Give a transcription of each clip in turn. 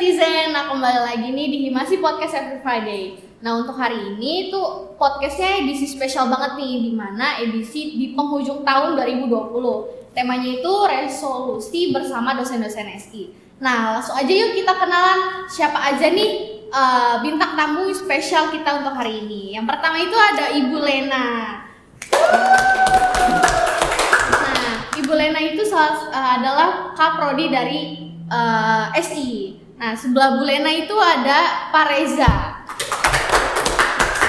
Netizen, nah kembali lagi nih di Himasi Podcast Every Friday. Nah untuk hari ini tuh podcastnya edisi spesial banget nih, dimana edisi di penghujung tahun 2020. Temanya itu resolusi bersama dosen-dosen SI. Nah langsung aja yuk kita kenalan siapa aja nih bintang tamu spesial kita untuk hari ini. Yang pertama itu ada Ibu Lena. Nah Ibu Lena itu adalah Kaprodi dari SI. Nah, sebelah Bu Lena itu ada Pak Reza.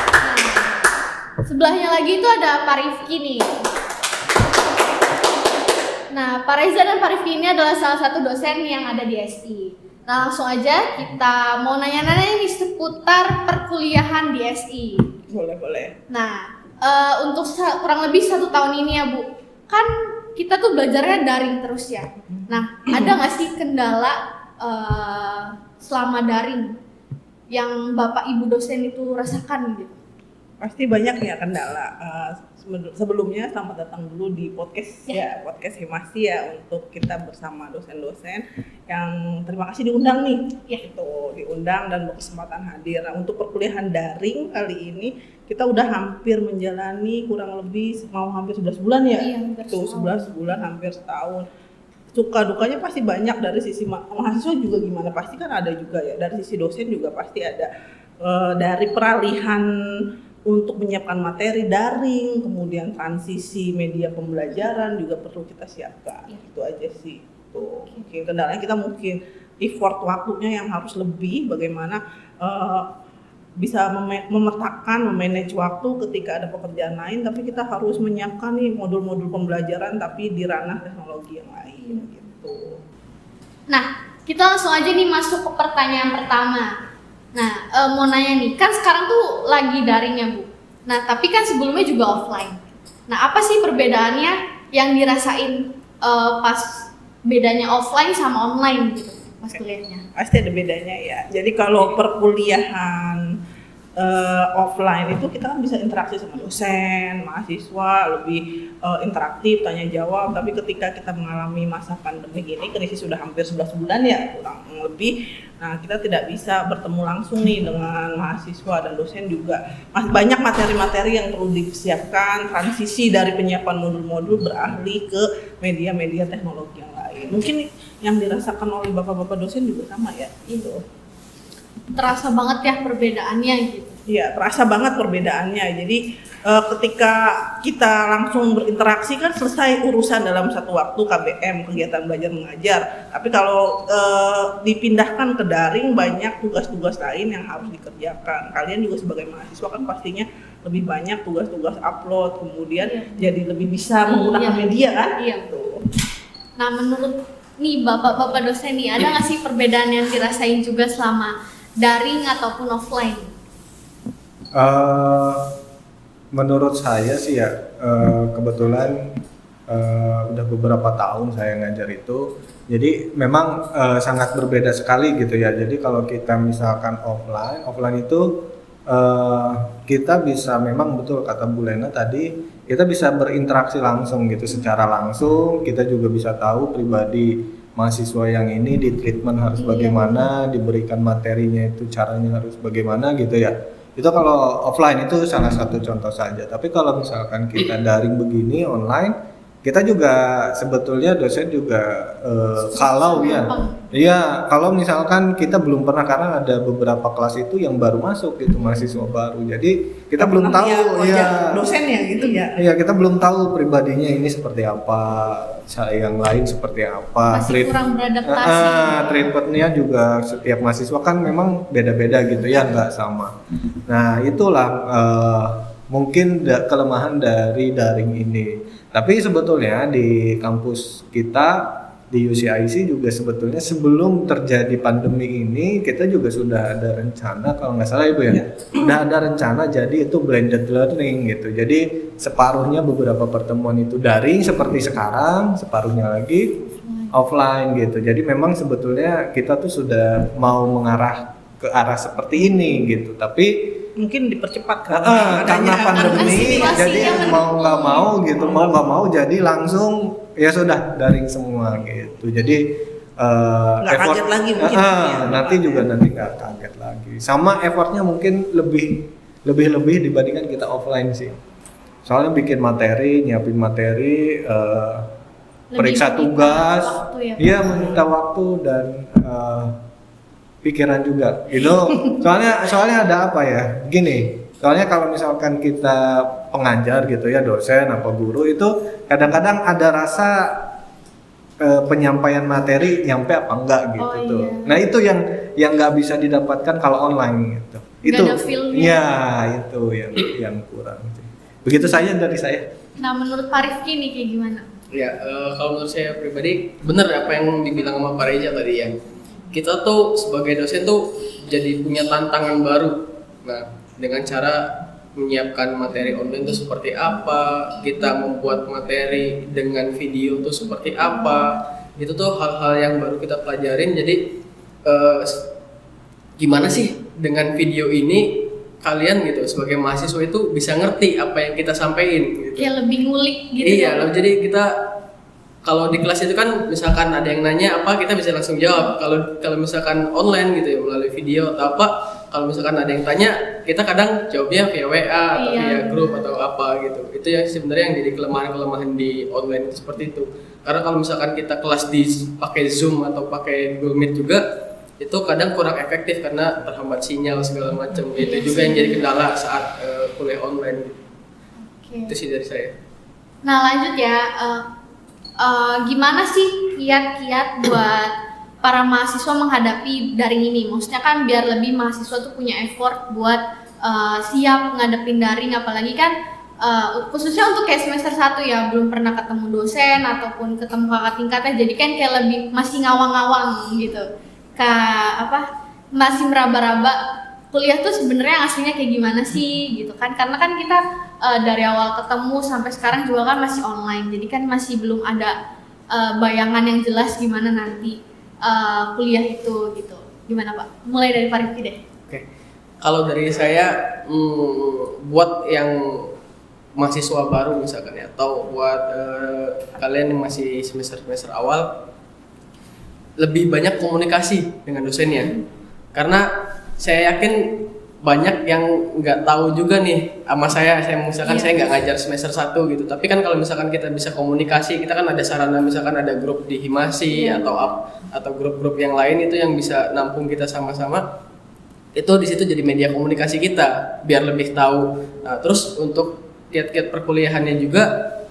Nah, sebelahnya lagi itu ada Pak Rifki nih. Nah, Pak Reza dan Pak Rifki ini adalah salah satu dosen yang ada di SI. Nah, langsung aja kita mau nanya-nanya nih seputar perkuliahan di SI. Boleh. Nah, untuk kurang lebih 1 tahun ini ya Bu, kan kita tuh belajarnya daring terus ya. Nah, ada nggak sih kendala selama daring yang Bapak Ibu dosen itu rasakan gitu? Pasti banyak ya kendala. Sebelumnya selamat datang dulu di podcast podcast Himasi ya, untuk kita bersama dosen-dosen yang terima kasih diundang nih. Itu diundang dan berkesempatan hadir. Nah, untuk perkuliahan daring kali ini kita udah hampir menjalani kurang lebih hampir 11 bulan ya. Iya, Tuh 11 bulan hampir setahun. Suka dukanya pasti banyak. Dari sisi mahasiswa juga gimana, pasti kan ada juga ya. Dari sisi dosen juga pasti ada, dari peralihan untuk menyiapkan materi daring, kemudian transisi media pembelajaran juga perlu kita siapkan. Itu aja sih. Tuh mungkin kendalanya, kita mungkin effort waktunya yang harus lebih, bagaimana bisa memetakan, memanage waktu ketika ada pekerjaan lain, tapi kita harus menyiapkan nih modul-modul pembelajaran tapi di ranah teknologi yang lain gitu. Nah, kita langsung aja nih masuk ke pertanyaan pertama. Nah, mau nanya nih, kan sekarang tuh lagi daring ya Bu. Nah, tapi kan sebelumnya juga offline. Nah, apa sih perbedaannya yang dirasain pas bedanya offline sama online gitu pas kuliahnya? Pasti ada bedanya ya. Jadi kalau perkuliahan offline itu kita kan bisa interaksi sama dosen, mahasiswa, lebih interaktif, tanya jawab. Tapi ketika kita mengalami masa pandemi ini, kondisi sudah hampir 11 bulan ya, kurang lebih. Nah, kita tidak bisa bertemu langsung nih dengan mahasiswa dan dosen juga. Masih banyak materi-materi yang perlu disiapkan, transisi dari penyiapan modul-modul beralih ke media-media teknologi yang lain. Mungkin yang dirasakan oleh bapak-bapak dosen juga sama ya, itu. Terasa banget ya perbedaannya gitu. Iya, terasa banget perbedaannya. Jadi ketika kita langsung berinteraksi kan selesai urusan dalam satu waktu, KBM, kegiatan belajar mengajar. Tapi kalau dipindahkan ke daring, banyak tugas-tugas lain yang harus dikerjakan. Kalian juga sebagai mahasiswa kan pastinya lebih banyak tugas-tugas upload, kemudian jadi lebih bisa menggunakan media kan? Iya. Nah, menurut nih bapak-bapak dosen nih, ada nggak sih perbedaan yang dirasain juga selama daring ataupun offline? Menurut saya sih ya, kebetulan udah beberapa tahun saya ngajar itu, jadi memang sangat berbeda sekali gitu ya. Jadi kalau kita misalkan offline itu kita bisa, memang betul kata Bu Lena tadi, kita bisa berinteraksi langsung gitu, secara langsung kita juga bisa tahu pribadi mahasiswa yang ini di treatment harus bagaimana, diberikan materinya itu caranya harus bagaimana gitu ya. Itu kalau offline itu salah satu contoh saja. Tapi kalau misalkan kita daring begini online, kita juga sebetulnya dosen juga kalau misalkan kita belum pernah, karena ada beberapa kelas itu yang baru masuk gitu, mahasiswa baru. Jadi kita belum tahu dosen ya gitu ya. Iya, kita belum tahu pribadinya ini seperti apa, yang lain seperti apa. Masih kurang beradaptasi. Treatmentnya juga setiap mahasiswa kan memang beda-beda gitu ya, nggak sama. Nah itulah mungkin kelemahan dari daring ini. Tapi sebetulnya di kampus kita di UCIC juga sebetulnya sebelum terjadi pandemi ini kita juga sudah ada rencana, kalau nggak salah Ibu ya, udah ada rencana jadi itu blended learning gitu. Jadi separuhnya beberapa pertemuan itu daring seperti sekarang, separuhnya lagi offline gitu. Jadi memang sebetulnya kita tuh sudah mau mengarah ke arah seperti ini gitu. Tapi mungkin dipercepat karena pandemi, jadi mau nggak mau jadi langsung ya sudah daring semua gitu. Jadi Nggak kaget lagi mungkin ya. nanti nggak kaget lagi. Sama effortnya mungkin lebih dibandingkan kita offline sih. Soalnya bikin materi, nyiapin materi, periksa tugas, waktu ya, iya meminta waktu dan pikiran juga, gitu. Soalnya ada apa ya? Gini, soalnya kalau misalkan kita pengajar gitu ya, dosen apa guru itu kadang-kadang ada rasa penyampaian materi nyampe apa enggak gitu Oh, tuh. iya. Nah itu yang nggak bisa didapatkan kalau online gitu. Nggak Itu, ada feel-nya. ya itu yang kurang. Begitu dari saya. Nah, menurut Pak Rifki nih kayak gimana? Ya, kalau menurut saya pribadi benar apa yang dibilang sama Pak Reza tadi ya. Kita tuh sebagai dosen tuh jadi punya tantangan baru. Nah, dengan cara menyiapkan materi online itu seperti apa, kita membuat materi dengan video itu seperti apa, itu tuh hal-hal yang baru kita pelajarin. Jadi gimana sih dengan video ini kalian gitu sebagai mahasiswa itu bisa ngerti apa yang kita sampaikan gitu. Kayak lebih ngulik gitu. Iya, kan? loh, jadi kita kalau di kelas itu kan misalkan ada yang nanya apa kita bisa langsung jawab. Kalau misalkan online gitu ya melalui video atau apa, kalau misalkan ada yang tanya kita kadang jawabnya via WA atau Iya, via grup benar. atau apa gitu. Itu yang sebenarnya yang jadi kelemahan di online itu seperti itu. Karena kalau misalkan kita kelas pakai Zoom atau pakai Google Meet juga itu kadang kurang efektif karena terhambat sinyal segala macam. Itu Iya juga sih. yang jadi kendala saat kuliah online gitu. Oke. Itu sih dari saya. Nah, lanjut ya. Gimana sih kiat-kiat buat para mahasiswa menghadapi daring ini? Maksudnya kan biar lebih mahasiswa tuh punya effort buat siap ngadepin daring, apalagi kan khususnya untuk kayak semester 1 ya, belum pernah ketemu dosen ataupun ketemu kakak tingkatnya, jadi kan kayak lebih masih ngawang-ngawang gitu. Masih meraba-raba kuliah tuh sebenarnya aslinya kayak gimana sih gitu kan, karena kan kita dari awal ketemu sampai sekarang juga kan masih online, jadi kan masih belum ada bayangan yang jelas gimana nanti kuliah itu gitu. Gimana Pak? Mulai dari Pak Rifki deh. Oke, kalau dari saya buat yang mahasiswa baru misalkan ya, atau buat kalian yang masih semester awal, lebih banyak komunikasi dengan dosennya, karena saya yakin banyak yang nggak tahu juga nih sama saya misalkan saya nggak ngajar semester 1 gitu, tapi kan kalau misalkan kita bisa komunikasi, kita kan ada sarana, misalkan ada grup di Himasi atau grup-grup yang lain itu yang bisa nampung kita sama-sama, itu di situ jadi media komunikasi kita biar lebih tahu. Nah, terus untuk kiat-kiat perkuliahannya juga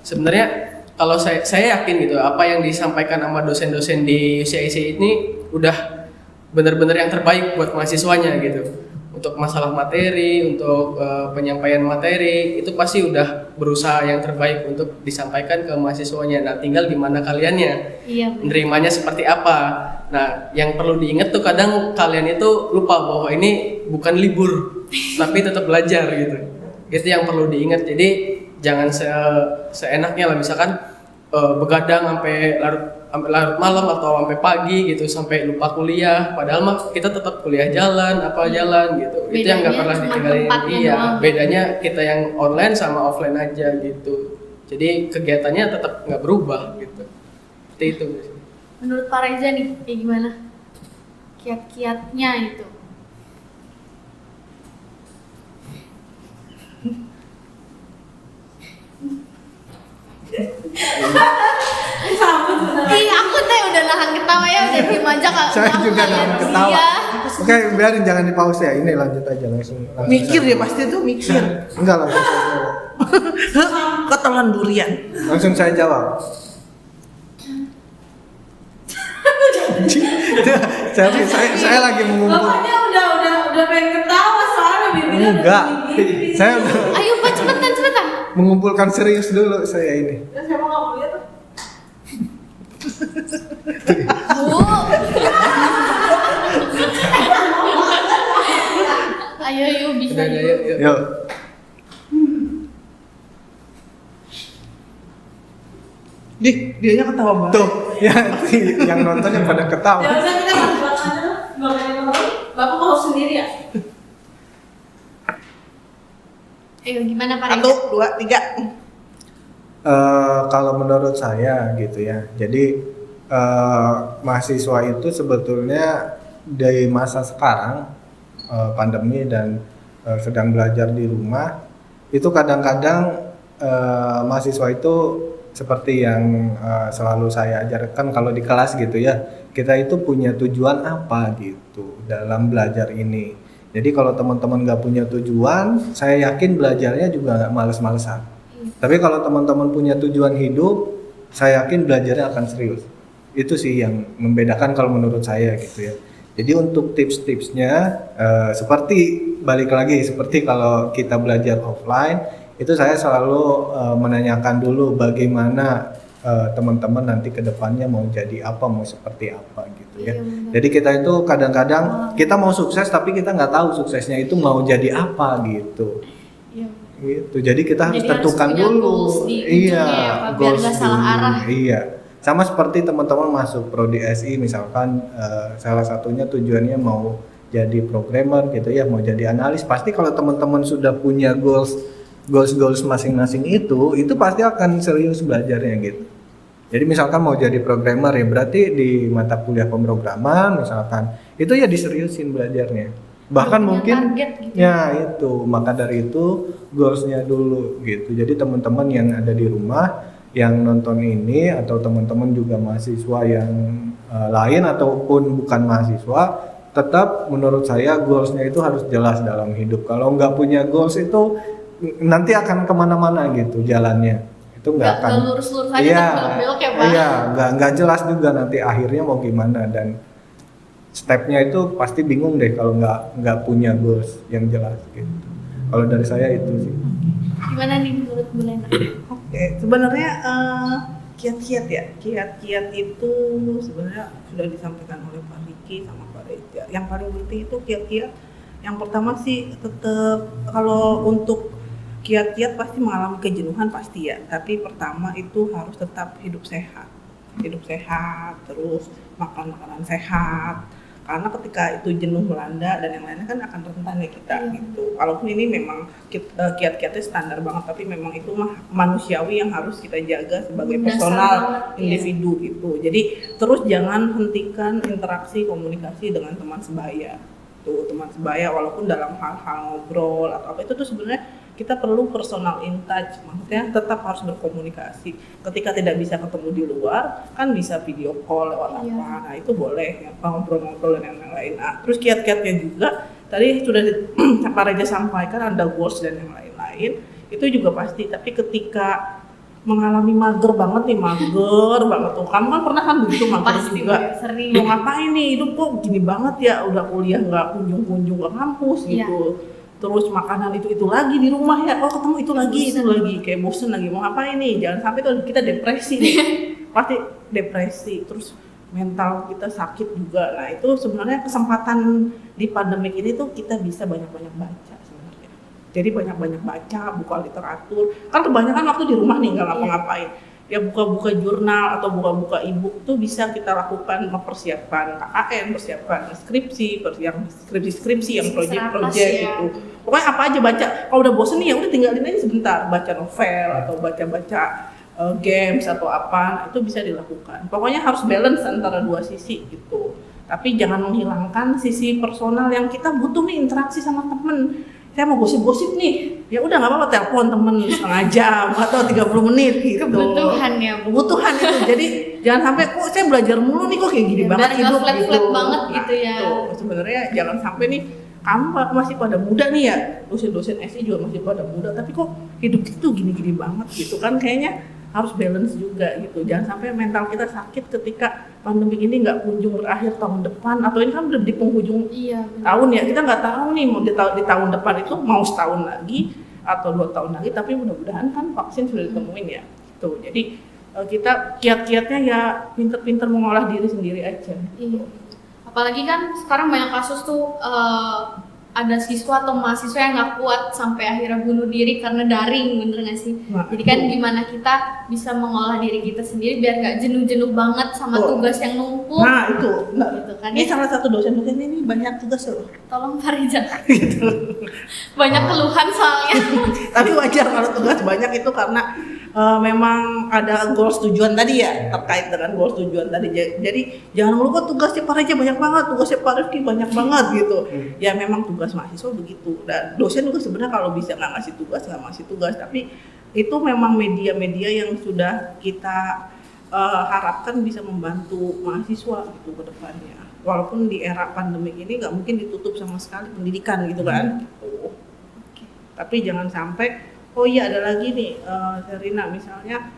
sebenarnya kalau saya yakin gitu apa yang disampaikan sama dosen-dosen di UCIC ini udah benar-benar yang terbaik buat mahasiswanya gitu. Untuk masalah materi, untuk penyampaian materi itu pasti udah berusaha yang terbaik untuk disampaikan ke mahasiswanya. Nah, tinggal gimana kaliannya menerimanya seperti apa. Nah, yang perlu diingat tuh kadang kalian itu lupa bahwa ini bukan libur tapi tetap belajar gitu. Itu yang perlu diingat. Jadi jangan seenaknya lah, misalkan begadang sampai larut malam atau sampai pagi gitu, sampai lupa kuliah, padahal mah kita tetap kuliah jalan gitu. Bedanya Itu yang nggak pernah cuma ditinggalin. tempatnya Iya, doang. bedanya kita yang online sama offline aja gitu. Jadi kegiatannya tetap nggak berubah gitu. Seperti itu. Menurut Pak Reza nih kayak gimana kiat-kiatnya itu? Aku teh udah nahan ketawa ya, udah diem aja Kak. Saya juga nahan ketawa. Iya. Oke, biarin, jangan di pause ya. Ini lanjut aja langsung Mikir saya dia pasti tuh mikir. Enggak, langsung saya jawab. Ketelan durian. Langsung saya jawab. saya lagi mengumpul. Bapaknya udah pengen ketawa soalnya bibirnya Enggak. Saya udah Ayo Pak, cepetan. mengumpulkan serius dulu saya ini. Dan siapa nggak mau lihat tuh? Bu. Ayo bisa. Udah, yuk. Yuk. Dianya ketawa banget. Tuh, ya yang nonton yang pada ketawa. Ya udah kita masuk belakang aja lah. Bapaknya ngomong, bapak mau sendiri ya? Ayo gimana Pak Reza? 1, 2, 3. Kalau menurut saya gitu ya, jadi mahasiswa itu sebetulnya dari masa sekarang pandemi dan sedang belajar di rumah, itu kadang-kadang mahasiswa itu seperti yang selalu saya ajarkan kalau di kelas gitu ya, kita itu punya tujuan apa gitu dalam belajar ini. Jadi kalau teman-teman nggak punya tujuan, saya yakin belajarnya juga nggak males-malesan. Tapi kalau teman-teman punya tujuan hidup, saya yakin belajarnya akan serius. Itu sih yang membedakan kalau menurut saya gitu ya. Jadi untuk tips-tipsnya seperti balik lagi seperti kalau kita belajar offline, itu saya selalu menanyakan dulu bagaimana teman-teman nanti ke depannya mau jadi apa, mau seperti apa gitu ya. Jadi kita itu kadang-kadang kita mau sukses tapi kita nggak tahu suksesnya itu mau jadi apa gitu. Gitu. Jadi kita harus tentukan dulu. Iya, biar nggak salah arah. Iya. Sama seperti teman-teman masuk prodi SI misalkan salah satunya tujuannya mau jadi programmer gitu ya, mau jadi analis. Pasti kalau teman-teman sudah punya goals masing-masing itu pasti akan serius belajarnya gitu. Jadi misalkan mau jadi programmer ya berarti di mata kuliah pemrograman misalkan itu ya diseriusin belajarnya. Bahkan mungkin target, gitu. ya itu, maka dari itu goalsnya dulu gitu. Jadi teman-teman yang ada di rumah yang nonton ini atau teman-teman juga mahasiswa yang lain ataupun bukan mahasiswa, tetap menurut saya goalsnya itu harus jelas dalam hidup. Kalau nggak punya goals itu nanti akan kemana-mana gitu jalannya. Itu nggak akan lurus-lurus aja, belok-belok ya Pak. Iya, nggak jelas juga nanti akhirnya mau gimana, dan stepnya itu pasti bingung deh kalau nggak punya goals yang jelas gitu. Kalau dari saya itu sih. Gimana nih menurut Bu Lena? Oke, sebenarnya kiat-kiat itu sebenarnya sudah disampaikan oleh Pak Riki sama Pak Reza. Yang paling penting itu kiat-kiat. Yang pertama sih tetap kalau untuk kiat-kiat pasti mengalami kejenuhan pasti ya. Tapi pertama itu harus tetap hidup sehat, terus makan makanan sehat. Karena ketika itu jenuh melanda dan yang lainnya kan akan rentan ya kita gitu. Walaupun ini memang kiat-kiatnya standar banget, tapi memang itu mah manusiawi yang harus kita jaga sebagai personal individu gitu. Jadi terus jangan hentikan interaksi komunikasi dengan teman sebaya. Tuh teman sebaya walaupun dalam hal-hal ngobrol atau apa itu tuh sebenarnya kita perlu personal in touch, maksudnya tetap harus berkomunikasi. Ketika tidak bisa ketemu di luar, kan bisa video call lewat apa, nah itu boleh ya, ngobrol-ngobrol dan yang lain. Nah, terus kiat-kiatnya juga, tadi sudah Pak Reza sampaikan ada goals dan yang lain-lain, itu juga pasti. Tapi ketika mengalami mager banget tuh, kamu kan pernah kan begitu mager juga, sering. Mau ngapain nih, hidup kok gini banget ya, udah kuliah nggak kunjung-kunjung ke kampus gitu. Terus makanan itu lagi di rumah ya, ketemu itu lagi, kayak bosen lagi, mau ngapain nih, jangan sampai tuh kita depresi nih, pasti depresi, terus mental kita sakit juga. Nah itu sebenarnya kesempatan di pandemik ini tuh kita bisa banyak-banyak baca sebenarnya, jadi banyak-banyak baca, buka literatur, kan kebanyakan waktu di rumah nih nggak ngapa-ngapain, ya buka-buka jurnal atau buka-buka e-book tuh bisa kita lakukan mempersiapkan KKN, persiapkan skripsi yang proyek-proyek gitu. Pokoknya apa aja baca. Kalau udah bosen nih ya udah tinggalin aja sebentar, baca novel atau baca games atau apa, nah, itu bisa dilakukan. Pokoknya harus balance antara dua sisi gitu. Tapi jangan menghilangkan sisi personal yang kita butuh nih, interaksi sama temen. Saya mau gosip-gosip nih, ya udah nggak apa-apa, telepon temen setengah jam atau 30 menit gitu. Kebutuhan ya, Bu. Kebutuhan itu. Jadi jangan sampai kok saya belajar mulu nih, kok kayak gini banget hidup gitu. Banget gitu ya. Sebenarnya jangan sampai nih kamu masih pada muda nih ya, dosen-dosen SI juga masih pada muda, tapi kok hidup itu gini-gini banget gitu kan, kayaknya harus balance juga gitu. Jangan sampai mental kita sakit ketika pandemi ini nggak kunjung berakhir tahun depan, atau ini kan udah di penghujung tahun ya, kita nggak tahu nih mau di tahun depan itu mau setahun lagi atau 2 tahun lagi, tapi mudah-mudahan kan vaksin sudah ditemuin ya. Tuh, jadi kita kiat-kiatnya ya pinter-pinter mengolah diri sendiri aja. Iya. Apalagi kan sekarang banyak kasus tuh ada siswa atau mahasiswa yang nggak kuat sampai akhirnya bunuh diri karena daring, bener nggak sih? Nah, jadi kan gimana kita bisa mengolah diri kita sendiri biar nggak jenuh-jenuh banget sama tugas yang numpuk. Nah itu, gitu kan? Ini salah satu dosen-dosen ini banyak tugas loh. Tolong Pak Reza. Banyak keluhan soalnya. Tapi wajar kalau tugas banyak itu karena memang ada goals tujuan tadi ya, terkait dengan goals tujuan tadi. Jadi jangan lupa tugasnya Pak Reja banyak banget, tugasnya Pak Rifki banyak banget gitu. Ya memang tugas mahasiswa begitu. Dan dosen juga sebenarnya kalau bisa nggak ngasih tugas, tapi itu memang media-media yang sudah kita harapkan bisa membantu mahasiswa gitu ke depannya. Walaupun di era pandemi ini nggak mungkin ditutup sama sekali pendidikan gitu kan. Gitu. Tapi jangan sampai oh iya ada lagi nih, Serina misalnya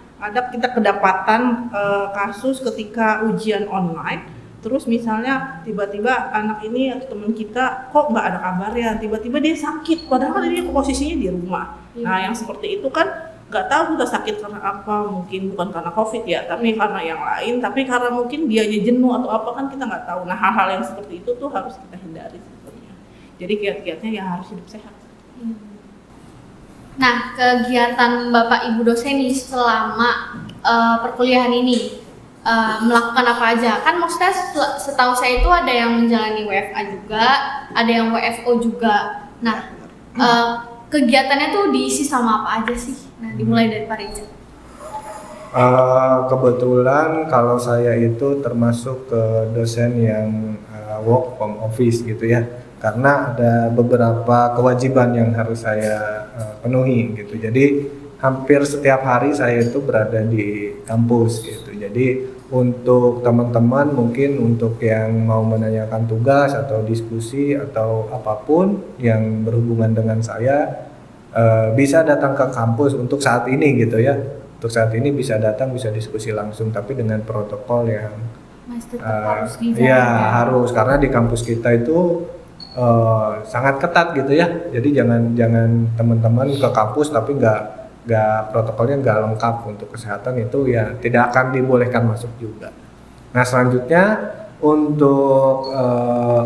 kita kedapatan kasus ketika ujian online, terus misalnya tiba-tiba anak ini atau teman kita kok nggak ada kabarnya, tiba-tiba dia sakit, padahal dia posisinya di rumah. Nah yang seperti itu kan nggak tahu kita sakit karena apa, mungkin bukan karena COVID ya, tapi karena yang lain, tapi karena mungkin dianya jenuh atau apa kan kita nggak tahu. Nah hal-hal yang seperti itu tuh harus kita hindari sebenarnya. Jadi kiat-kiatnya ya harus hidup sehat. Nah, kegiatan Bapak Ibu dosen nih selama perkuliahan ini melakukan apa aja? Kan maksudnya setahu saya itu ada yang menjalani WFA juga, ada yang WFO juga. Nah, kegiatannya tuh diisi sama apa aja sih? Nah, dimulai dari Pak Reja. Kebetulan kalau saya itu termasuk ke dosen yang work from office gitu ya. Karena ada beberapa kewajiban yang harus saya penuhi gitu. Jadi hampir setiap hari saya itu berada di kampus gitu. Jadi untuk teman-teman mungkin untuk yang mau menanyakan tugas atau diskusi atau apapun yang berhubungan dengan saya bisa datang ke kampus untuk saat ini gitu ya. Untuk saat ini bisa datang, bisa diskusi langsung, tapi dengan protokol yang harus dijaga. Ya harus, karena di kampus kita itu sangat ketat gitu ya. Jadi jangan teman-teman ke kampus tapi nggak protokolnya nggak lengkap untuk kesehatan, itu ya tidak akan dibolehkan masuk juga. Nah selanjutnya untuk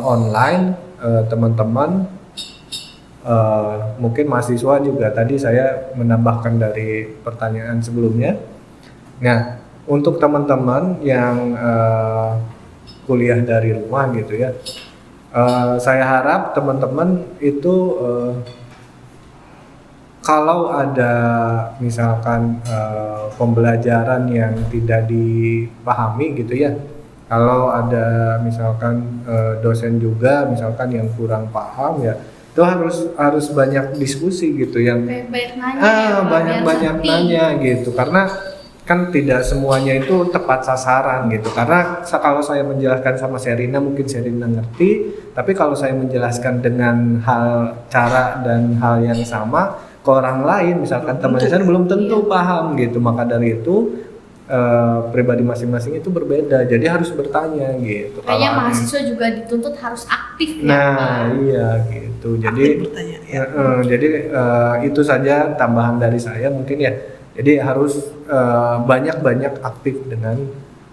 online teman-teman mungkin mahasiswa juga tadi saya menambahkan dari pertanyaan sebelumnya. Nah untuk teman-teman yang kuliah dari rumah gitu ya. Saya harap teman-teman itu kalau ada misalkan pembelajaran yang tidak dipahami gitu ya, kalau ada misalkan dosen juga misalkan yang kurang paham ya, itu harus banyak diskusi gitu, yang banyak nanya gitu, karena kan tidak semuanya itu tepat sasaran gitu. Karena kalau saya menjelaskan sama Serina mungkin Serina ngerti, tapi kalau saya menjelaskan dengan cara dan hal yang sama ke orang lain, misalkan teman saya belum tentu paham gitu. Maka dari itu pribadi masing-masing itu berbeda, jadi harus bertanya gitu. Kayaknya mahasiswa juga dituntut harus aktif ya. Nah iya gitu, jadi bertanya, ya. Jadi itu saja tambahan dari saya mungkin ya. Jadi harus banyak-banyak aktif dengan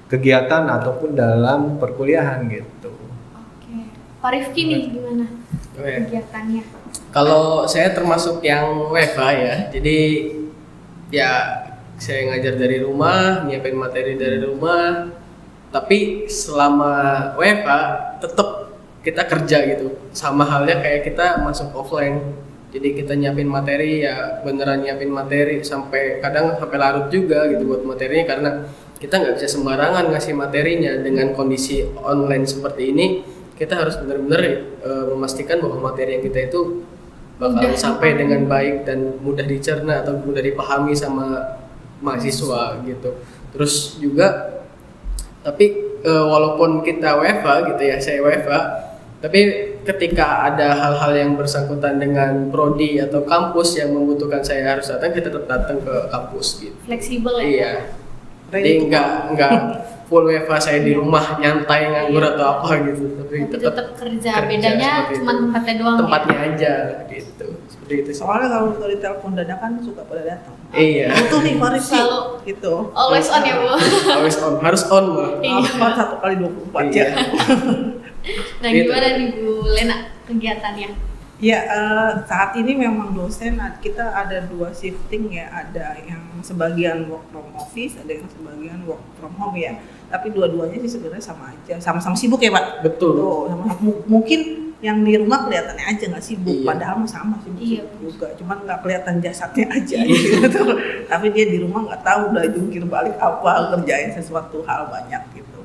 kegiatan ataupun dalam perkuliahan gitu. Oke, Pak Rifki nih gimana kegiatannya? Kalau saya termasuk yang WFA ya, jadi ya saya ngajar dari rumah, nyiapin materi dari rumah. Tapi selama WFA tetap kita kerja gitu, sama halnya kayak kita masuk offline. Jadi kita nyiapin materi ya beneran nyiapin materi sampai kadang sampai larut juga gitu buat materinya, karena kita nggak bisa sembarangan ngasih materinya. Dengan kondisi online seperti ini kita harus benar-benar memastikan bahwa materi yang kita itu bakal sampai dengan baik dan mudah dicerna atau mudah dipahami sama mahasiswa gitu. Terus juga tapi walaupun kita WFA gitu ya, saya WFA, tapi ketika ada hal-hal yang bersangkutan dengan prodi atau kampus yang membutuhkan saya harus datang, kita tetap datang ke kampus gitu. Fleksibel ya. Iya. Jadi enggak full WFA saya di rumah nyantai nganggur atau apa gitu, tapi tetap kerja. Bedanya cuma tempatnya doang. Tempatnya aja gitu. Seperti itu sih. Soalnya kalau dari telepon dadakan suka pada datang. Iya. Itu nih Pak Rifki Selalu gitu. always on ya Bu. Always on, harus on mah. Apa 1x24 Iya. ya. Nah Gitu. gimana nih Bu Lena kegiatannya? Ya saat ini memang dosen kita ada dua shifting ya, ada yang sebagian work from office, ada yang sebagian work from home ya. Tapi dua-duanya sih sebenarnya sama aja, sama-sama sibuk ya Pak. Betul. Tuh, mungkin yang di rumah kelihatannya aja nggak sibuk, Iya. padahal mah sama sibuk Iya. juga, cuman nggak kelihatan jasadnya aja gitu. Tapi dia di rumah nggak tahu udah jungkir balik apa, kerjain sesuatu hal banyak gitu.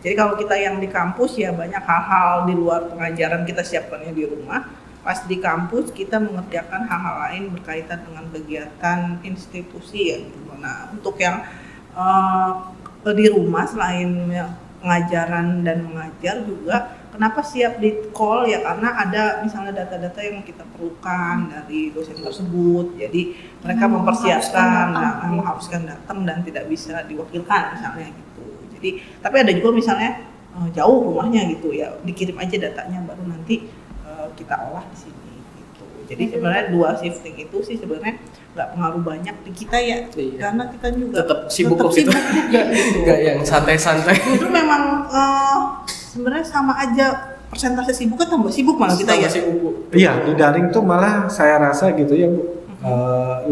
Jadi kalau kita yang di kampus ya banyak hal-hal di luar pengajaran kita siapkannya di rumah. Pas di kampus kita mengerjakan hal-hal lain berkaitan dengan kegiatan institusi ya gitu. Nah untuk yang di rumah selain pengajaran dan mengajar juga kenapa siap di call ya karena ada misalnya data-data yang kita perlukan dari dosen tersebut, jadi mereka mempersiapkan mengharuskan datang dan tidak bisa diwakilkan misalnya gitu. Jadi tapi ada juga misalnya jauh rumahnya gitu ya, dikirim aja datanya baru nanti kita olah di sini gitu. Jadi sebenarnya dua shifting itu sih sebenarnya nggak pengaruh banyak di kita ya, Iya. karena kita juga Tetap sibuk kok sibuk gitu. juga gitu. Nggak yang santai-santai. Justru memang sebenarnya sama aja, persentase sibuknya tambah sibuk malah kita ya. Masih kumpul. Iya, di daring tuh malah saya rasa gitu ya Bu,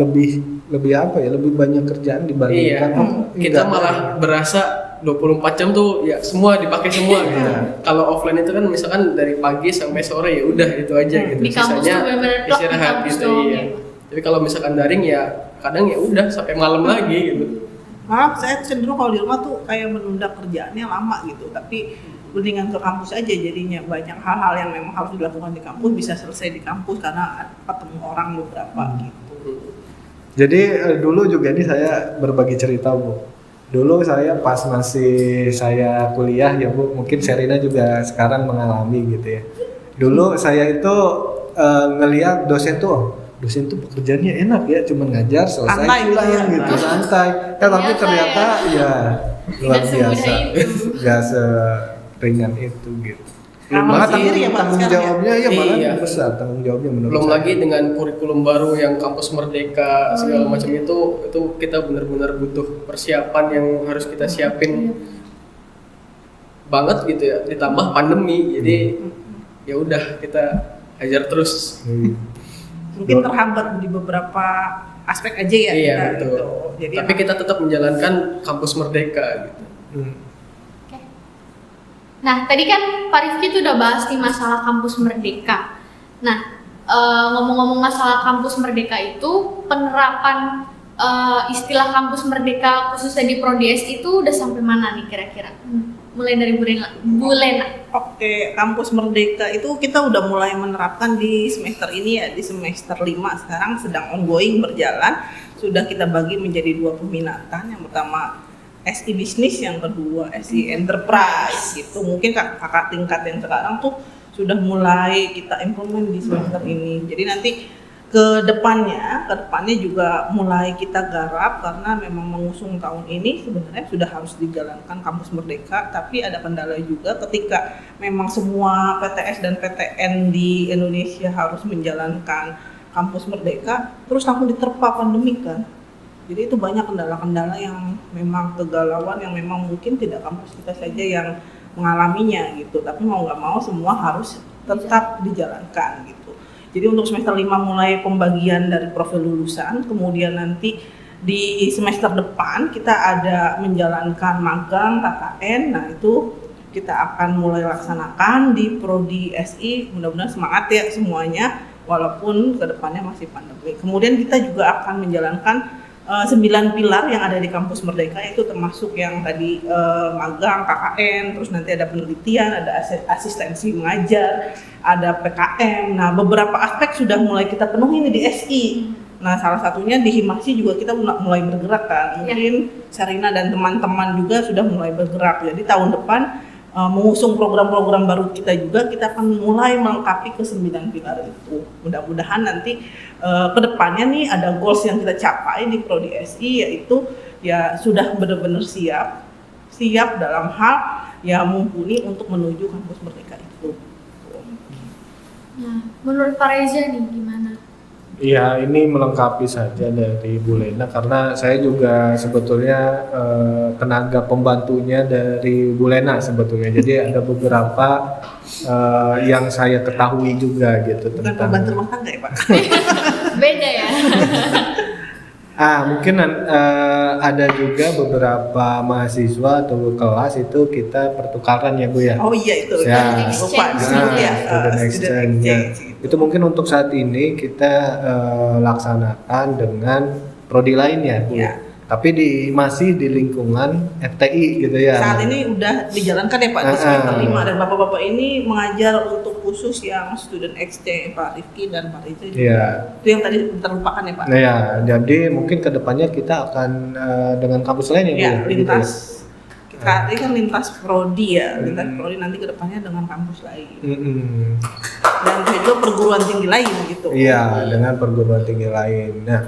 lebih apa ya, lebih banyak kerjaan dibandingkan Kita enggak. malah berasa 24 jam tuh ya semua dipakai semua gitu. Kalau offline itu kan misalkan dari pagi sampai sore ya udah itu aja gitu. Di kampus tuh bener-bener plak di istirahat kampus gitu doang iya. ya. Tapi kalau misalkan daring ya kadang ya udah sampai malam lagi gitu. Malah saya cenderung kalau di rumah tuh kayak menunda kerjaannya lama gitu, tapi mendingan ke kampus aja jadinya. Banyak hal-hal yang memang harus dilakukan di kampus bisa selesai di kampus karena ketemu orang beberapa gitu. Jadi dulu juga ini saya berbagi cerita Bu. Dulu saya pas masih saya kuliah ya Bu, mungkin Sherina juga sekarang mengalami gitu ya. Dulu saya itu ngelihat dosen tuh pekerjaannya enak ya, cuman ngajar selesai Santai pulang ya. gitu, santai. Tapi ternyata ya luar Tidak semudah biasa, itu. nggak seringan itu gitu. Amal Malah sendiri ya, Pak, tanggung sekarang ya? jawabnya ya malah Iya. besar, tanggung jawabnya menurut Belum saya. lagi dengan kurikulum baru yang kampus merdeka segala macam itu kita benar-benar butuh persiapan yang harus kita siapin banget gitu ya. Ditambah pandemi, jadi ya udah kita hajar terus. Mungkin terhambat di beberapa aspek aja ya. Iya kita betul. gitu. Jadi Tapi kita tetap menjalankan kampus merdeka gitu. Oke. Nah, tadi kan Pak Rifki tuh udah bahas nih masalah kampus merdeka. Nah, ngomong-ngomong masalah kampus merdeka itu, penerapan istilah kampus merdeka khususnya di Prodi SI itu udah sampai mana nih kira-kira? Mulai dari Bu Lena. Oke, kampus merdeka itu kita udah mulai menerapkan di semester ini ya, di semester 5 sekarang sedang ongoing berjalan. Sudah kita bagi menjadi 2 peminatan. Yang pertama SI bisnis, yang kedua SI enterprise gitu. Mungkin kakak tingkat yang sekarang tuh sudah mulai kita implement di semester ini. Jadi nanti ke depannya juga mulai kita garap karena memang mengusung tahun ini sebenarnya sudah harus dijalankan kampus merdeka, tapi ada kendala juga ketika memang semua PTS dan PTN di Indonesia harus menjalankan kampus merdeka, terus langsung diterpa pandemi kan. Jadi itu banyak kendala-kendala yang memang kegalauan yang memang mungkin tidak kampus kita saja yang mengalaminya gitu, tapi mau nggak mau semua harus tetap dijalankan gitu. Jadi untuk semester 5 mulai pembagian dari profil lulusan, kemudian nanti di semester depan kita ada menjalankan magang KKN. Nah itu kita akan mulai laksanakan di Prodi SI. Mudah-mudahan semangat ya semuanya walaupun kedepannya masih pandemi. Kemudian kita juga akan menjalankan 9 pilar yang ada di kampus merdeka, itu termasuk yang tadi magang, KKN, terus nanti ada penelitian, ada asistensi mengajar, ada PKM. Nah beberapa aspek sudah mulai kita penuhi nih di SI. Nah salah satunya di Himasi juga kita mulai bergerak kan. Mungkin Sherina dan teman-teman juga sudah mulai bergerak. Jadi tahun depan mengusung program-program baru kita juga, kita akan mulai melengkapi ke 9 pilar itu. Mudah-mudahan nanti kedepannya nih ada goals yang kita capai di Prodi SI, yaitu ya sudah benar-benar siap dalam hal ya mumpuni untuk menuju kampus merdeka itu. Nah, menurut Pak Reza nih gimana? Iya, ini melengkapi saja dari Bu Lena karena saya juga sebetulnya tenaga pembantunya dari Bu Lena sebetulnya. Jadi ada beberapa yang saya ketahui juga gitu. Bukan pembantu rumah tangga ya Pak? Beda ya? Mungkin ada juga beberapa mahasiswa atau kelas itu kita pertukaran ya Bu ya. Oh iya itu. Ya. Lupa Exchange ya. Student exchange. Ya. Itu mungkin untuk saat ini kita laksanakan dengan prodi lainnya Bu. Ya. Tapi masih di lingkungan FTI gitu ya. Saat ini udah dijalankan ya Pak di semester 5 dan Bapak-bapak ini mengajar untuk khusus yang student exchange Pak Rifki dan Pak Riza juga. Iya. Itu yang tadi terlupakan ya Pak. Nah ya, jadi mungkin kedepannya kita akan dengan kampus lain ya Bu. Ya, Gitu lintas kita ini kan lintas prodi ya, lintas prodi nanti kedepannya dengan kampus lain. Dan juga perguruan tinggi lain gitu. Iya, dengan perguruan tinggi lain. Nah,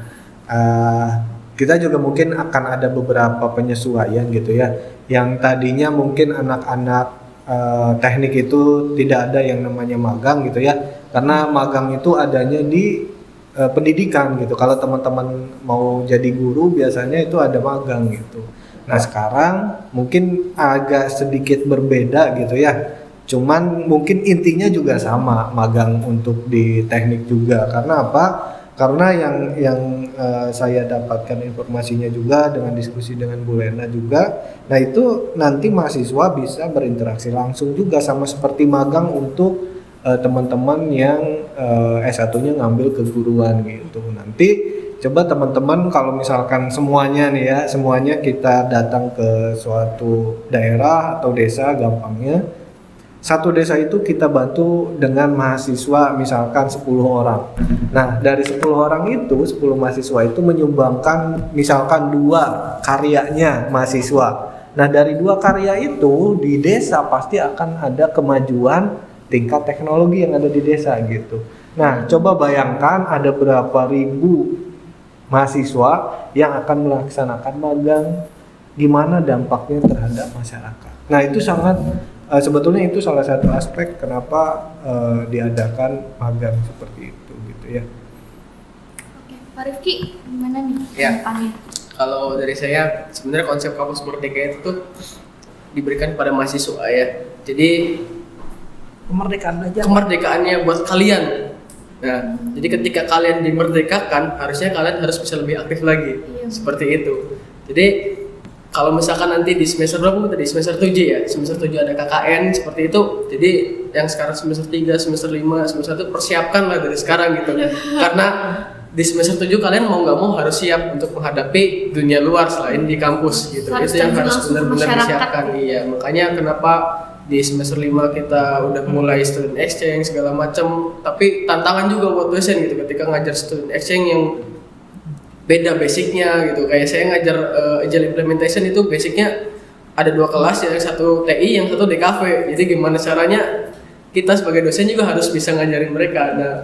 kita juga mungkin akan ada beberapa penyesuaian gitu ya. Yang tadinya mungkin anak-anak teknik itu tidak ada yang namanya magang gitu ya. Karena magang itu adanya di pendidikan gitu. Kalau teman-teman mau jadi guru biasanya itu ada magang gitu. Nah, sekarang mungkin agak sedikit berbeda gitu ya. Cuman mungkin intinya juga sama, magang untuk di teknik juga. Karena apa? Karena yang saya dapatkan informasinya juga dengan diskusi dengan Bu Lena juga, nah itu nanti mahasiswa bisa berinteraksi langsung juga sama seperti magang untuk teman-teman yang S1-nya ngambil keguruan gitu. Nanti coba teman-teman kalau misalkan semuanya nih ya, semuanya kita datang ke suatu daerah atau desa gampangnya. Satu desa itu kita bantu dengan mahasiswa misalkan 10 orang. Nah, dari 10 orang itu, 10 mahasiswa itu menyumbangkan misalkan 2 karyanya mahasiswa. Nah, dari 2 karya itu di desa pasti akan ada kemajuan tingkat teknologi yang ada di desa gitu. Nah, coba bayangkan ada berapa ribu mahasiswa yang akan melaksanakan magang, gimana dampaknya terhadap masyarakat. Nah, itu sangat sebetulnya itu salah satu aspek kenapa diadakan magang seperti itu gitu ya. Oke, Pak Rifki gimana nih Ya. depannya? Kalau dari saya sebenarnya konsep kampus merdeka itu tuh diberikan pada mahasiswa ya. Jadi Kemerdekaan belajar. kemerdekaannya buat kalian. Nah, jadi ketika kalian dimerdekakan, harusnya kalian harus bisa lebih aktif lagi. Iya. Seperti itu. Jadi kalau misalkan nanti di semester berapa tadi? Semester 7 ya. Semester 7 ada KKN seperti itu. Jadi yang sekarang semester 3, semester 5, semester 1 persiapkan lah dari sekarang gitu. Karena di semester 7 kalian mau nggak mau harus siap untuk menghadapi dunia luar selain di kampus gitu. Harus Itu yang terjun harus langsung ke benar-benar masyarakat. disiapkan. Iya, makanya kenapa di semester 5 kita udah mulai student exchange segala macam. Tapi tantangan juga buat dosen gitu ketika ngajar student exchange yang beda basicnya gitu. Kayak saya ngajar agile implementation itu basicnya ada 2 kelas, yang satu TI, yang satu DKV. Jadi gimana caranya kita sebagai dosen juga harus bisa ngajarin mereka. Nah,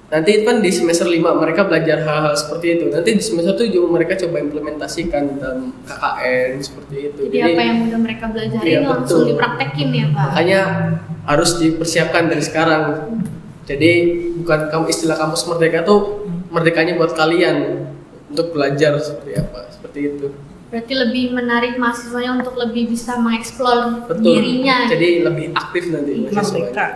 nanti itu kan di semester 5 mereka belajar hal-hal seperti itu. Nanti di semester 7 mereka coba implementasikan dalam KKN seperti itu. Jadi apa yang udah mereka belajarin Iya, langsung betul. dipraktekin ya Pak? Makanya harus dipersiapkan dari sekarang. Jadi bukan istilah kampus merdeka tuh merdekanya buat kalian untuk belajar seperti apa, seperti itu. Berarti lebih menarik mahasiswanya untuk lebih bisa mengeksplor Betul. dirinya. Jadi lebih aktif nanti mahasiswanya. Merdeka.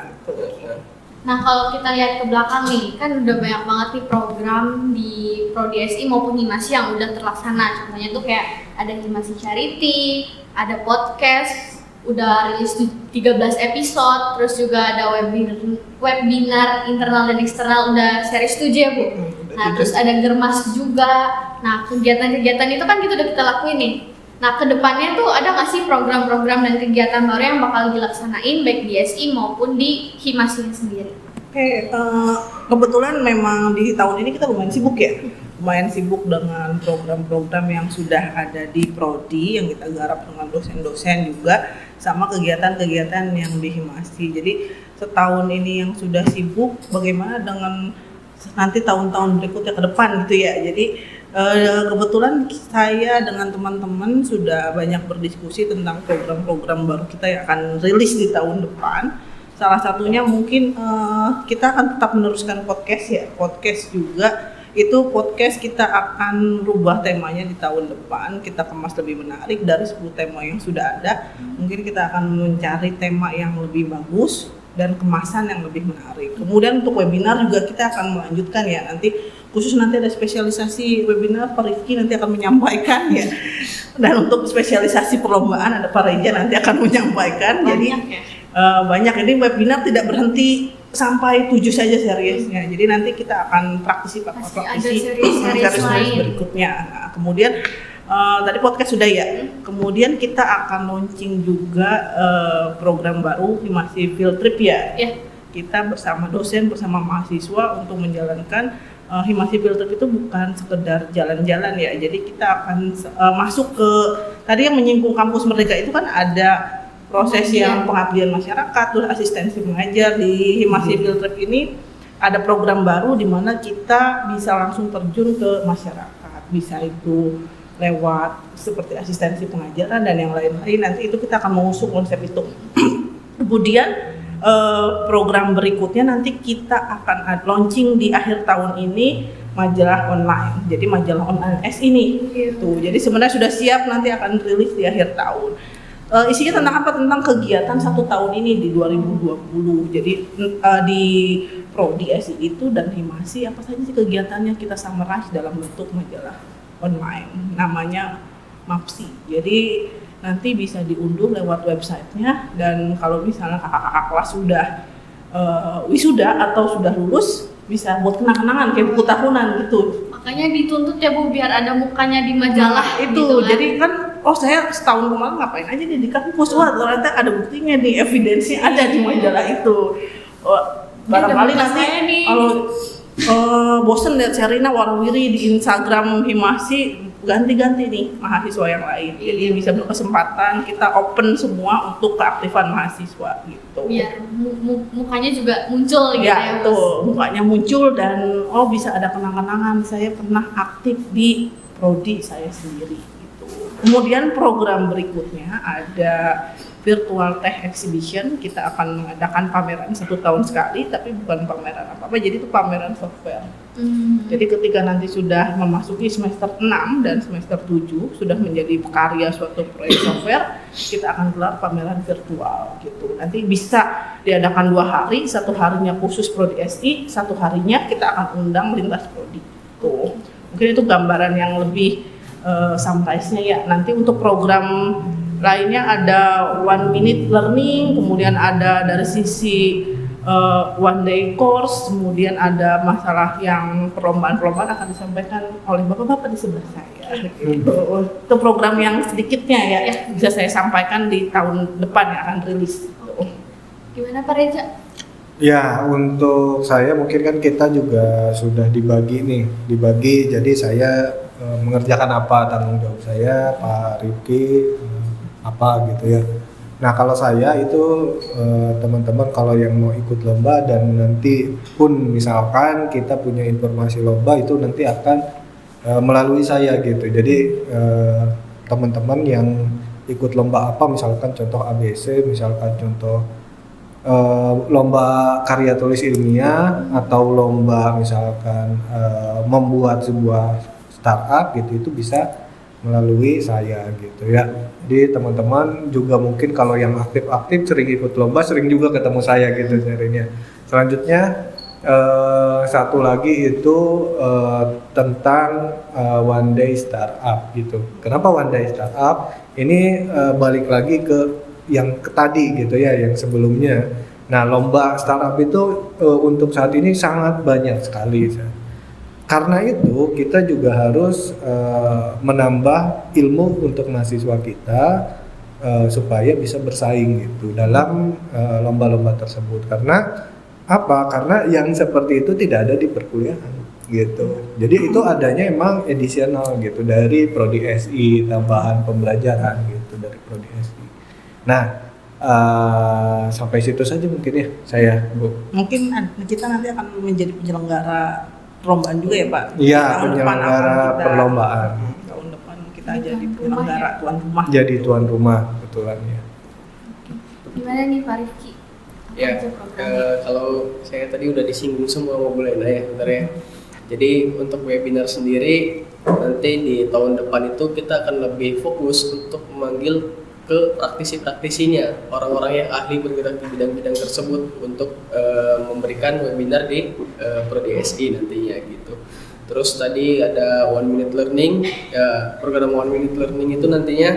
Nah kalau kita lihat ke belakang nih, kan udah banyak banget nih program di Prodi SI maupun Himasi yang udah terlaksana. Contohnya tuh kayak ada Himasi Charity, ada podcast, udah rilis 13 episode, terus juga ada webinar internal dan eksternal udah series 7 ya Bu. Nah terus ada Germas juga. Nah kegiatan-kegiatan itu kan kita udah kita lakuin nih. Nah kedepannya tuh ada nggak sih program-program dan kegiatan baru yang bakal dilaksanain baik di SI maupun di Himasi sendiri? Oke, kebetulan memang di tahun ini kita lumayan sibuk ya. Lumayan sibuk dengan program-program yang sudah ada di Prodi yang kita garap dengan dosen-dosen juga, sama kegiatan-kegiatan yang di Himasi. Jadi setahun ini yang sudah sibuk, bagaimana dengan nanti tahun-tahun berikutnya ke depan gitu ya. Jadi kebetulan saya dengan teman-teman sudah banyak berdiskusi tentang program-program baru kita yang akan rilis di tahun depan. Salah satunya mungkin kita akan tetap meneruskan podcast ya. Podcast juga itu podcast kita akan rubah temanya di tahun depan. Kita kemas lebih menarik dari 10 tema yang sudah ada. Mungkin kita akan mencari tema yang lebih bagus dan kemasan yang lebih menarik. Kemudian untuk webinar juga kita akan melanjutkan ya nanti khusus nanti ada spesialisasi webinar, Pak Rifki nanti akan menyampaikan ya. Dan untuk spesialisasi perlombaan ada Pak Reja nanti akan menyampaikan. Jadi banyak, ini webinar tidak berhenti sampai 7 saja seriesnya. Jadi nanti kita akan praktisi seri-seri lain berikutnya. Nah, kemudian tadi podcast sudah ya. Kemudian kita akan launching juga program baru Himasi Field Trip ya. Kita bersama dosen, bersama mahasiswa untuk menjalankan Himasi Field Trip itu bukan sekedar jalan-jalan ya. Jadi kita akan masuk ke tadi yang menyinggung kampus Merdeka itu kan ada proses yang pengabdian masyarakat, terus asistensi mengajar. Di Himasi Field Trip ini ada program baru di mana kita bisa langsung terjun ke masyarakat, bisa itu lewat seperti asistensi pengajaran dan yang lain-lain. Nanti itu kita akan mengusung konsep itu. Kemudian program berikutnya nanti kita akan launching di akhir tahun ini majalah online. Jadi majalah online S ini. Tuh, jadi sebenarnya sudah siap, nanti akan rilis di akhir tahun. Isinya tentang apa? Tentang kegiatan 1 tahun ini di 2020. Jadi di Prodi SI itu dan Himasi apa saja sih kegiatannya kita summarize dalam bentuk majalah online. Namanya MAPSI. Jadi nanti bisa diunduh lewat websitenya, dan kalau misalnya kakak-kakak kelas sudah wisuda atau sudah lulus bisa buat kenang-kenangan kayak buku tahunan gitu. Makanya dituntut ya Bu biar ada mukanya di majalah itu gitu kan. Jadi kan saya setahun kemarin ngapain aja di kampus, wah ternyata ada buktinya nih, evidensinya ada di majalah itu. Barangkali nanti kalau bosen lihat Sherina Warawiri di Instagram Himasi, ganti-ganti nih mahasiswa yang lain. Jadi bisa berkesempatan, kita open semua untuk keaktifan mahasiswa gitu. Biar mukanya juga muncul gitu ya. Tuh, mukanya muncul dan bisa ada kenang-kenangan saya pernah aktif di prodi saya sendiri gitu. Kemudian program berikutnya ada Virtual Tech Exhibition. Kita akan mengadakan pameran 1 tahun sekali, tapi bukan pameran apa-apa, jadi itu pameran software. Jadi ketika nanti sudah memasuki semester 6 dan semester 7 sudah menjadi karya suatu proyek software, kita akan gelar pameran virtual gitu. Nanti bisa diadakan 2 hari, 1 harinya khusus Prodi SI, 1 harinya kita akan undang lintas prodi. Tuh, mungkin itu gambaran yang lebih summarize-nya ya. Nanti untuk program lainnya ada 1 minute learning, kemudian ada dari sisi 1 day course, kemudian ada masalah yang perlombaan-perlombaan akan disampaikan oleh bapak-bapak di sebelah saya. Itu program yang sedikitnya ya, bisa saya sampaikan di tahun depan yang akan rilis. Gimana Pak Reza? Ya, untuk saya mungkin kan kita juga sudah dibagi, jadi saya mengerjakan apa tanggung jawab saya, Pak Rifki apa gitu ya. Nah kalau saya itu teman-teman kalau yang mau ikut lomba dan nanti pun misalkan kita punya informasi lomba itu nanti akan melalui saya gitu. Jadi teman-teman yang ikut lomba apa, misalkan contoh ABC, misalkan contoh lomba karya tulis ilmiah atau lomba misalkan membuat sebuah startup gitu, itu bisa melalui saya gitu ya. Jadi teman-teman juga mungkin kalau yang aktif-aktif sering ikut lomba, sering juga ketemu saya gitu serinya. Selanjutnya satu lagi itu tentang One Day Startup gitu. Kenapa One Day Startup? Ini balik lagi ke yang tadi gitu ya, yang sebelumnya. Nah lomba startup itu untuk saat ini sangat banyak sekali. Karena itu kita juga harus menambah ilmu untuk mahasiswa kita supaya bisa bersaing gitu dalam lomba-lomba tersebut. Karena apa? Karena yang seperti itu tidak ada di perkuliahan gitu. Jadi itu adanya emang edisional gitu dari Prodi SI, tambahan pembelajaran gitu dari Prodi SI. Nah sampai situ saja mungkin ya saya, Bu. Mungkin kita nanti akan menjadi penyelenggara perlombaan juga ya Pak? Iya, penyelenggara perlombaan. Tahun depan kita jadi penyelenggara tuan rumah. Jadi tuan rumah kebetulan ya. Gimana nih Pak Rifki? Ya, kalau saya tadi udah disinggung semua sama Bu Lena ya sebenarnya. Jadi untuk webinar sendiri nanti di tahun depan itu kita akan lebih fokus untuk memanggil ke praktisi-praktisinya, orang-orang yang ahli bergerak di bidang-bidang tersebut untuk memberikan webinar di Prodi SI nantinya gitu. Terus tadi ada 1 minute learning. Ya, program 1 minute learning itu nantinya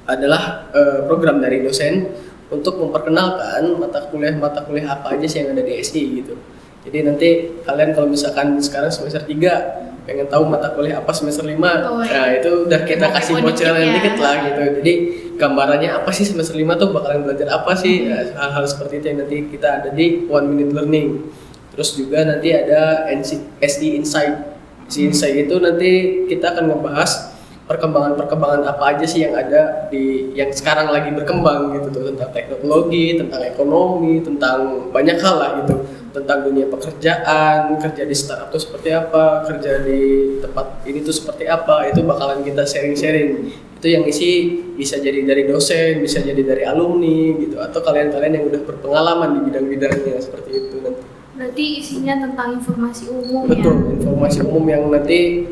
adalah program dari dosen untuk memperkenalkan mata kuliah apa aja sih yang ada di SI gitu. Jadi nanti kalian kalau misalkan sekarang semester 3 pengen tahu mata kuliah apa semester 5, nah itu udah kita kasih bocoran dikit lah gitu. Jadi gambarannya apa sih semester 5 tuh bakalan belajar apa sih, nah, hal-hal seperti itu yang nanti kita ada di 1 minute learning. Terus juga nanti ada SI Insight. SI Insight itu nanti kita akan ngebahas perkembangan apa aja sih yang ada yang sekarang lagi berkembang gitu tuh, tentang teknologi, tentang ekonomi, tentang banyak hal lah gitu, tentang dunia pekerjaan, kerja di startup tuh seperti apa, kerja di tempat ini tuh seperti apa, itu bakalan kita sharing-sharing. Itu yang isi bisa jadi dari dosen, bisa jadi dari alumni gitu, atau kalian-kalian yang udah berpengalaman di bidang-bidangnya seperti itu nanti. Berarti isinya tentang informasi umum. Betul, informasi umum yang nanti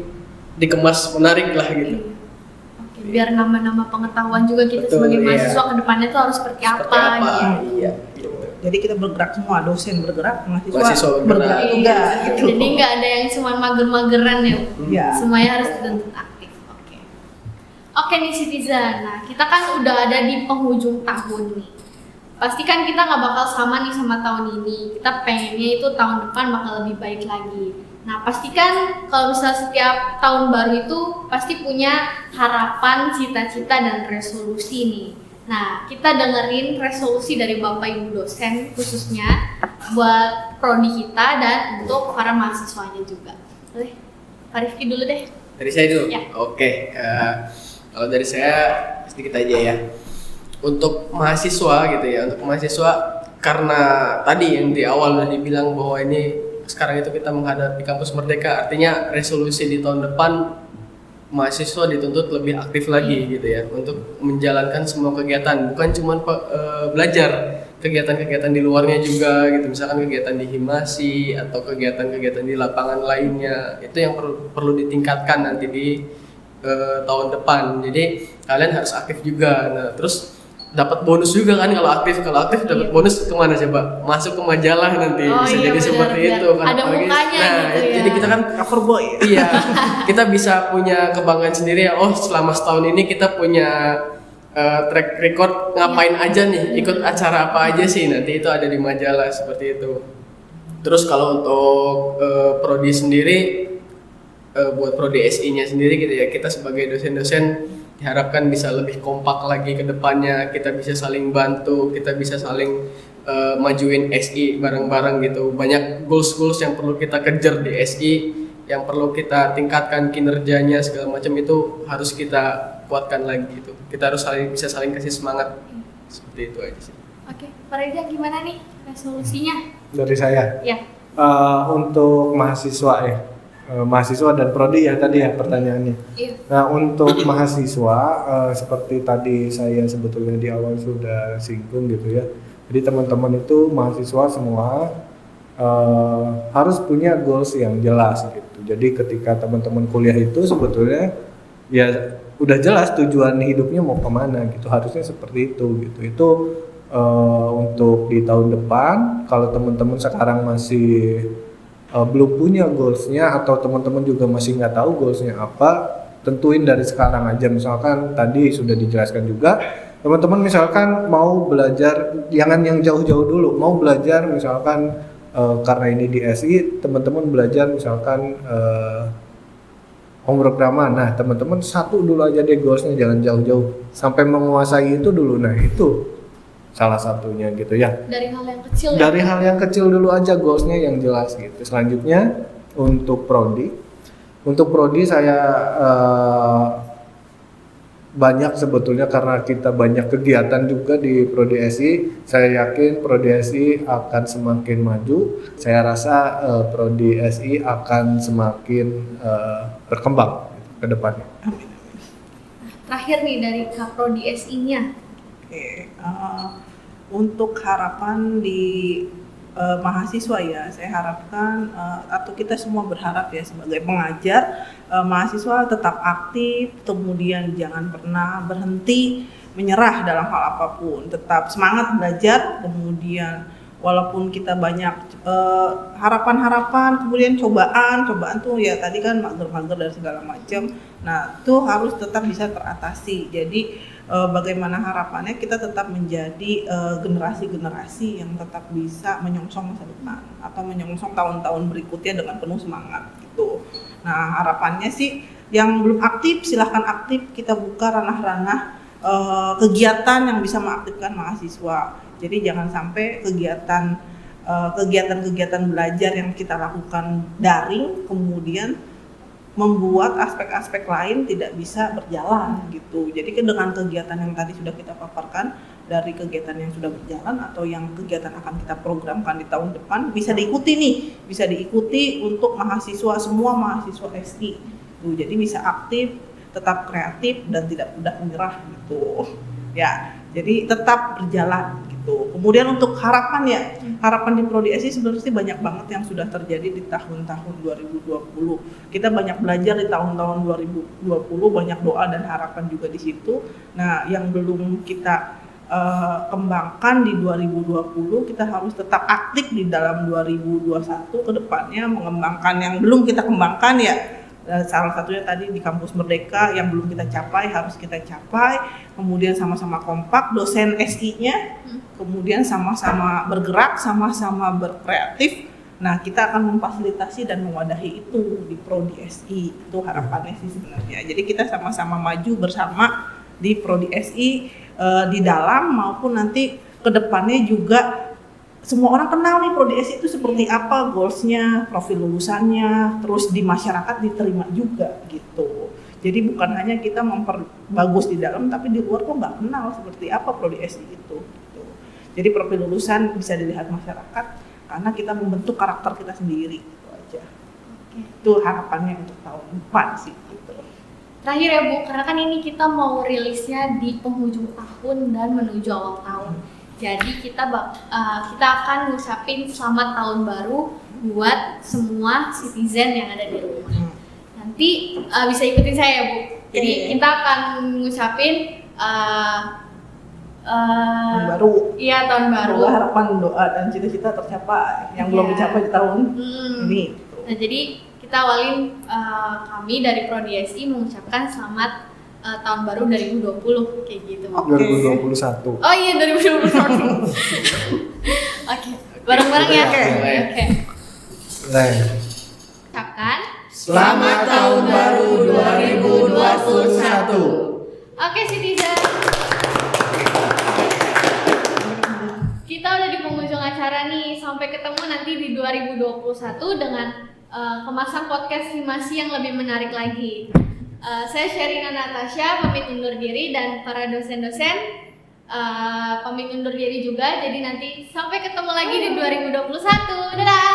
dikemas menarik lah gitu. Iya. Oke, biar nambah-nambah pengetahuan juga kita Betul, sebagai iya. mahasiswa ke depannya tuh harus seperti apa gitu. Iya, gitu. Jadi kita bergerak semua, dosen bergerak, Mahasiswa mahasiswa bergerak. bergerak juga gitu. Jadi nggak ada yang cuma mager-mageran ya. Iya. Semuanya harus dituntut aktif. Oke. Oke nih Citizen. Nah, kita kan udah ada di penghujung tahun nih. Pasti kan kita nggak bakal sama nih sama tahun ini. Kita pengennya itu tahun depan bakal lebih baik lagi. Nah, pastikan kalau misalnya setiap tahun baru itu pasti punya harapan, cita-cita, dan resolusi nih. Nah, kita dengerin resolusi dari Bapak Ibu dosen khususnya buat prodi kita dan untuk para mahasiswanya juga. Boleh, Pak Rifki dulu deh. Dari saya dulu? Ya. Oke, kalau dari saya sedikit aja ya. Untuk mahasiswa gitu ya, untuk mahasiswa karena tadi yang di awal udah dibilang bahwa ini sekarang itu kita menghadapi kampus merdeka, artinya resolusi di tahun depan mahasiswa dituntut lebih aktif lagi gitu ya untuk menjalankan semua kegiatan, bukan cuma belajar, kegiatan-kegiatan di luarnya juga gitu, misalkan kegiatan di himasi atau kegiatan-kegiatan di lapangan lainnya, itu yang perlu ditingkatkan nanti di tahun depan. Jadi kalian harus aktif juga. Nah, terus dapat bonus juga kan kalau aktif dapat bonus kemana coba, masuk ke majalah nanti bisa jadi seperti itu kan, ada mukanya nah gitu ya. jadi kita kan Cover boy. iya, kita bisa punya kebanggaan sendiri ya. Oh, selama setahun ini kita punya track record ngapain aja nih, ikut acara apa aja sih, nanti itu ada di majalah seperti itu. Terus kalau untuk prodi sendiri, buat prodi SI-nya sendiri gitu ya, kita sebagai dosen-dosen diharapkan bisa lebih kompak lagi ke depannya, kita bisa saling bantu, kita bisa saling majuin SI bareng-bareng gitu. Banyak goals-goals yang perlu kita kejar di SI, yang perlu kita tingkatkan kinerjanya segala macam, itu harus kita kuatkan lagi gitu. Kita harus bisa saling kasih semangat. Seperti itu aja sih. Oke, Pak Reza gimana nih resolusinya? Dari saya. Ya. Untuk mahasiswa ya. Mahasiswa dan prodi ya tadi ya pertanyaannya. Iya. Nah, untuk mahasiswa seperti tadi saya sebetulnya di awal sudah singgung gitu ya. Jadi teman-teman itu mahasiswa semua harus punya goals yang jelas gitu. Jadi ketika teman-teman kuliah itu sebetulnya ya udah jelas tujuan hidupnya mau kemana gitu. Harusnya seperti itu gitu. Itu untuk di tahun depan. Kalau teman-teman sekarang masih belum punya goalsnya atau teman-teman juga masih nggak tahu goalsnya apa, tentuin dari sekarang aja. Misalkan tadi sudah dijelaskan juga, teman-teman misalkan mau belajar, jangan yang jauh-jauh dulu, mau belajar misalkan karena ini di SI, teman-teman belajar misalkan pemrograman. Nah, teman-teman satu dulu aja deh goalsnya, jangan jauh-jauh sampai menguasai itu dulu. Nah, itu salah satunya gitu ya. Dari hal yang kecil ya. Dari hal yang kecil dulu aja goalsnya yang jelas gitu. Selanjutnya untuk prodi. Untuk prodi saya banyak sebetulnya karena kita banyak kegiatan juga di prodi SI. Saya yakin prodi SI akan semakin maju. Saya rasa prodi SI akan semakin berkembang ke depannya. Terakhir nih dari Kaprodi SI-nya. Oke, untuk harapan di mahasiswa ya, saya harapkan atau kita semua berharap ya sebagai pengajar, mahasiswa tetap aktif, kemudian jangan pernah berhenti menyerah dalam hal apapun, tetap semangat belajar, kemudian walaupun kita banyak harapan-harapan, kemudian cobaan tuh ya tadi kan mager-mager dan segala macam. Nah, itu harus tetap bisa teratasi. Jadi bagaimana harapannya kita tetap menjadi generasi-generasi yang tetap bisa menyongsong masa depan atau menyongsong tahun-tahun berikutnya dengan penuh semangat gitu. Nah, harapannya sih yang belum aktif silahkan aktif, kita buka ranah-ranah kegiatan yang bisa mengaktifkan mahasiswa. Jadi jangan sampai kegiatan-kegiatan belajar yang kita lakukan daring kemudian membuat aspek-aspek lain tidak bisa berjalan gitu. Jadi dengan kegiatan yang tadi sudah kita paparkan, dari kegiatan yang sudah berjalan atau yang kegiatan akan kita programkan di tahun depan bisa diikuti untuk mahasiswa, semua mahasiswa SI. Jadi bisa aktif, tetap kreatif dan tidak mudah menyerah gitu. Ya, jadi tetap berjalan gitu. Kemudian untuk harapan di Prodi SI sebenarnya banyak banget yang sudah terjadi di tahun-tahun 2020. Kita banyak belajar di tahun-tahun 2020, banyak doa dan harapan juga di situ. Nah, yang belum kita kembangkan di 2020, kita harus tetap aktif di dalam 2021 ke depannya mengembangkan yang belum kita kembangkan ya. Salah satunya tadi di Kampus Merdeka yang belum kita capai harus kita capai, kemudian sama-sama kompak dosen SI-nya, kemudian sama-sama bergerak, sama-sama berkreatif. Nah, kita akan memfasilitasi dan mewadahi itu di Prodi SI, itu harapannya sih sebenarnya. Jadi kita sama-sama maju bersama di Prodi SI di dalam maupun nanti ke depannya juga semua orang kenal nih Prodi SI itu seperti apa, goals-nya, profil lulusannya, terus di masyarakat diterima juga gitu. Jadi bukan hanya kita memperbagus di dalam, tapi di luar kok nggak kenal seperti apa Prodi SI itu. Gitu. Jadi profil lulusan bisa dilihat masyarakat karena kita membentuk karakter kita sendiri gitu aja. Itu harapannya untuk tahun depan sih gitu. Terakhir ya Bu, karena kan ini kita mau rilisnya di penghujung tahun dan menuju awal tahun. Jadi kita akan ngucapin selamat tahun baru buat semua citizen yang ada di rumah. Nanti bisa ikutin saya ya Bu. Jadi kita akan ngucapin tahun baru. Iya, tahun baru. Semoga harapan, doa dan cita-cita tercapai yang belum dicapai di tahun ini. Nah, jadi kita awalin kami dari Prodi SI mengucapkan selamat tahun baru 2020 kayak gitu. 2021. Oh iya 2021. Oke, bareng-bareng ya. Oke. Ucapkan Selamat Tahun Baru 2021. Oke, citizen. Kita udah di penghujung acara nih. Sampai ketemu nanti di 2021 dengan kemasan podcast Himasi yang lebih menarik lagi. Saya Sherina Natasha pamit undur diri dan para dosen-dosen pamit undur diri juga. Jadi nanti sampai ketemu lagi di 2021. Dadah.